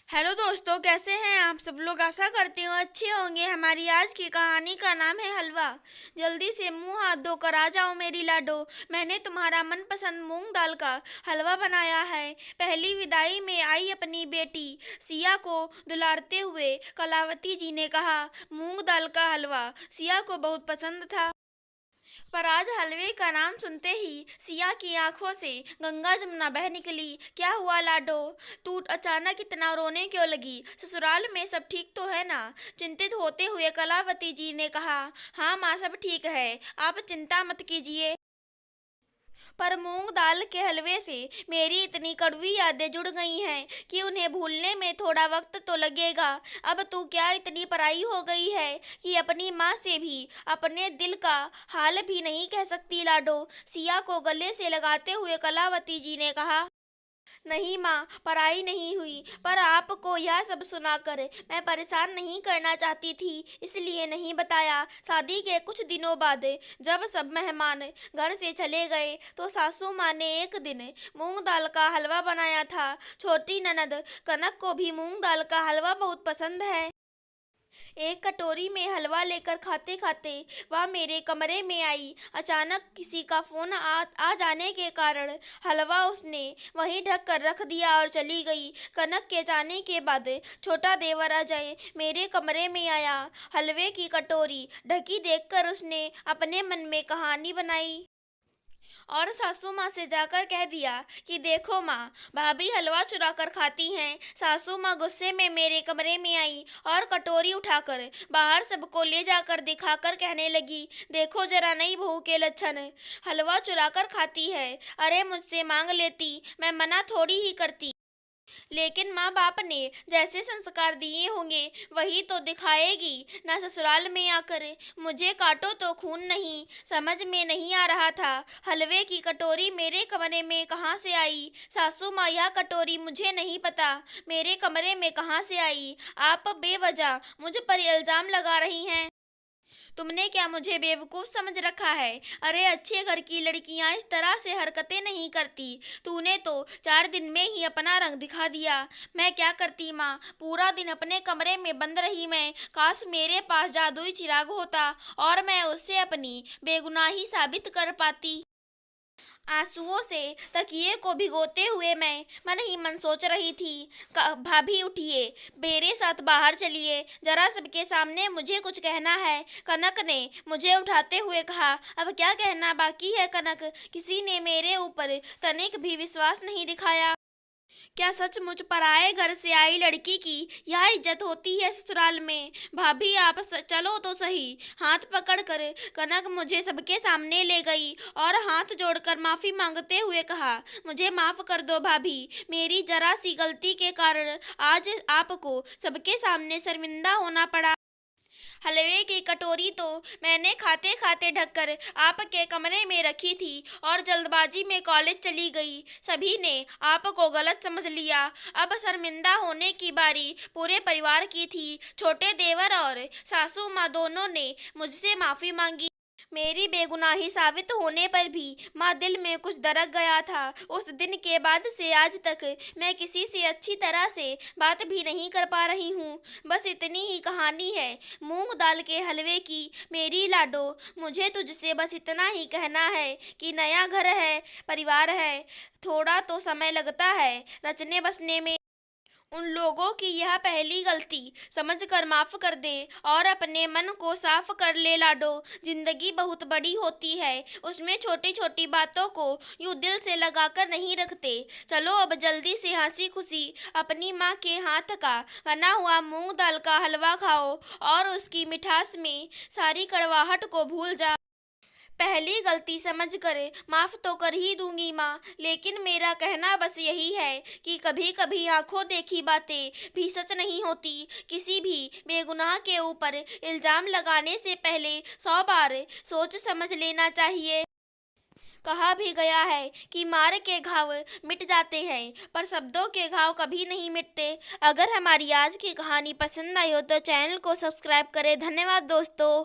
Hello दोस्तों, कैसे हैं आप सब लोग। आशा करती हूँ अच्छे होंगे। हमारी आज की कहानी का नाम है हलवा। जल्दी से मुंह हाथ धोकर आ जाओ मेरी लाडो। मैंने तुम्हारा मनपसंद मूंग दाल का हलवा बनाया है। पहली विदाई में आई अपनी बेटी सिया को दुलारते हुए कलावती जी ने कहा। मूंग दाल का हलवा सिया को बहुत पसंद था, पर आज हलवे का नाम सुनते ही सिया की आंखों से गंगा जमुना बह निकली। क्या हुआ लाडो, तू अचानक इतना रोने क्यों लगी। ससुराल में सब ठीक तो है ना। चिंतित होते हुए कलावती जी ने कहा। हाँ माँ, सब ठीक है, आप चिंता मत कीजिए। पर मूंग दाल के हलवे से मेरी इतनी कड़वी यादें जुड़ गई हैं कि उन्हें भूलने में थोड़ा वक्त तो लगेगा। अब तू क्या इतनी पराई हो गई है कि अपनी माँ से भी अपने दिल का हाल भी नहीं कह सकती लाडो। सिया को गले से लगाते हुए कलावती जी ने कहा। नहीं माँ, पराई नहीं हुई, पर आपको यह सब सुनाकर मैं परेशान नहीं करना चाहती थी, इसलिए नहीं बताया। शादी के कुछ दिनों बाद जब सब मेहमान घर से चले गए तो सासू माँ ने एक दिन मूंग दाल का हलवा बनाया था। छोटी ननद कनक को भी मूंग दाल का हलवा बहुत पसंद है। एक कटोरी में हलवा लेकर खाते खाते वह मेरे कमरे में आई। अचानक किसी का फोन आ जाने के कारण हलवा उसने वहीं ढक कर रख दिया और चली गई। कनक के जाने के बाद छोटा देवर अजय मेरे कमरे में आया। हलवे की कटोरी ढकी देखकर उसने अपने मन में कहानी बनाई और सासू माँ से जाकर कह दिया कि देखो माँ, भाभी हलवा चुरा कर खाती हैं। सासू माँ गुस्से में मेरे कमरे में आई और कटोरी उठाकर बाहर सबको ले जाकर दिखाकर कहने लगी, देखो जरा नई बहू के लक्षण, हलवा चुरा कर खाती है। अरे मुझसे मांग लेती, मैं मना थोड़ी ही करती। लेकिन माँ बाप ने जैसे संस्कार दिए होंगे वही तो दिखाएगी ना। ससुराल में आकर मुझे काटो तो खून नहीं। समझ में नहीं आ रहा था हलवे की कटोरी मेरे कमरे में कहाँ से आई। सासू माँ, यह कटोरी मुझे नहीं पता मेरे कमरे में कहाँ से आई। आप बेवजह मुझ पर इल्जाम लगा रही हैं। तुमने क्या मुझे बेवकूफ़ समझ रखा है। अरे अच्छे घर की लड़कियां इस तरह से हरकतें नहीं करती। तूने तो 4 दिन में ही अपना रंग दिखा दिया। मैं क्या करती माँ, पूरा दिन अपने कमरे में बंद रही मैं। काश मेरे पास जादुई चिराग होता और मैं उससे अपनी बेगुनाही साबित कर पाती। आंसुओं से तकिए को भिगोते हुए मैं मन ही मन सोच रही थी। भाभी उठिए, मेरे साथ बाहर चलिए, जरा सबके सामने मुझे कुछ कहना है। कनक ने मुझे उठाते हुए कहा। अब क्या कहना बाकी है कनक, किसी ने मेरे ऊपर तनिक भी विश्वास नहीं दिखाया। क्या सचमुच पराए घर से आई लड़की की यह इज्जत होती है ससुराल में। भाभी आप चलो तो सही। हाथ पकड़कर कनक मुझे सबके सामने ले गई और हाथ जोड़कर माफी मांगते हुए कहा, मुझे माफ कर दो भाभी, मेरी जरा सी गलती के कारण आज आपको सबके सामने शर्मिंदा होना पड़ा। हलवे की कटोरी तो मैंने खाते खाते ढककर आपके कमरे में रखी थी और जल्दबाजी में कॉलेज चली गई। सभी ने आपको गलत समझ लिया। अब शर्मिंदा होने की बारी पूरे परिवार की थी। छोटे देवर और सासू माँ दोनों ने मुझसे माफी मांगी। मेरी बेगुनाही साबित होने पर भी माँ दिल में कुछ दरक गया था। उस दिन के बाद से आज तक मैं किसी से अच्छी तरह से बात भी नहीं कर पा रही हूँ। बस इतनी ही कहानी है मूंग दाल के हलवे की मेरी लाडो। मुझे तुझसे बस इतना ही कहना है कि नया घर है, परिवार है, थोड़ा तो समय लगता है रचने बसने में। उन लोगों की यह पहली गलती समझकर माफ कर दे और अपने मन को साफ कर ले लाडो। जिंदगी बहुत बड़ी होती है, उसमें छोटी छोटी बातों को यूं दिल से लगाकर नहीं रखते। चलो अब जल्दी से हंसी खुशी अपनी माँ के हाथ का बना हुआ मूंग दाल का हलवा खाओ और उसकी मिठास में सारी कड़वाहट को भूल जा। पहली गलती समझकर माफ तो कर ही दूंगी माँ, लेकिन मेरा कहना बस यही है कि कभी कभी आंखों देखी बातें भी सच नहीं होती। किसी भी बेगुनाह के ऊपर इल्जाम लगाने से पहले 100 बार सोच समझ लेना चाहिए। कहा भी गया है कि मार के घाव मिट जाते हैं, पर शब्दों के घाव कभी नहीं मिटते। अगर हमारी आज की कहानी पसंद आई हो तो चैनल को सब्सक्राइब करें। धन्यवाद दोस्तों।